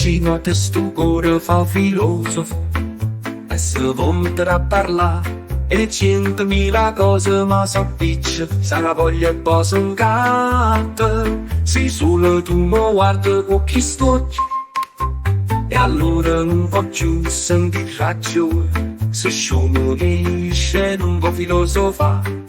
vicino a te sto cuore fa filosofo, e se vomita a parlare e centomila cose ma s'appiccia, sarà voglia e poi s'incatta. Se solo tu mi guardi con chi sto, e allora non voglio sentire ragione. Se sciumo esce non può filosofare,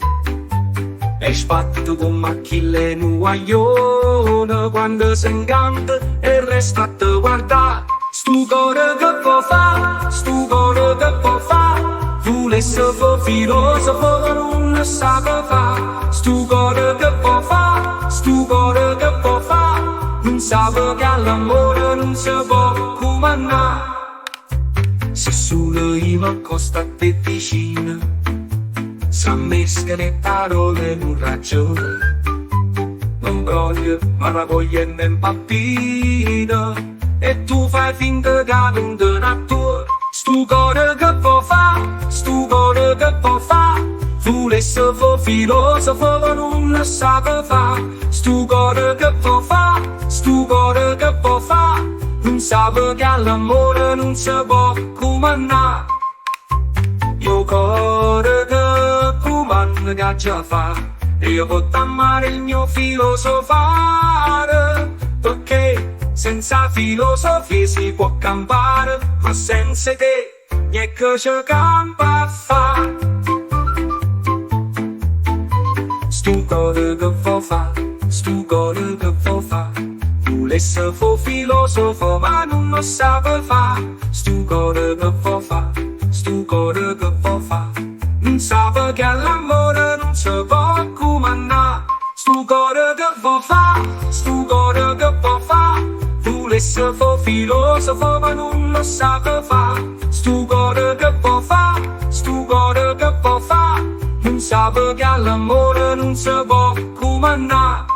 e sbatto con macchille in un guaglione quando si incanta e resta a te guardare. Stu cuore che può fa, stu cuore che può fa, volesse fare filosofo ma non sa che fa. Stu cuore che può fa, stu cuore che può fa, non sa che all'amore non si può comandare. Se solo io mi accosto a te vicino, s'ammesca le parole in un ragione, non voglio ma la voglio in impappina, e tu fai finta che non te ne attua. Stu cuore che può fa, stu cuore che può fa, volesse fare filosofo ma non sa che fa. Stu cuore che può fa, stu cuore che può fa, non sa che all'amore non si può comandare. Io cuore che comanda che già fa, io posso amare il mio filosofare, perché senza filosofia si può campare, ma senza te niente ci campa a fa. Stu cuore che può fa, stu cuore che può fa, volesse fare filosofo ma non lo sa che fa. Stu cuore che può fa, stu cuore che può fa, non sa che all'amore non si può comandare. Stu cuore che può fa, stu cuore che può fa, volesse fare filosofo ma non lo sa che fa. Stu cuore che può fa, stu cuore che può fa, non sa che all'amore non si può comandare.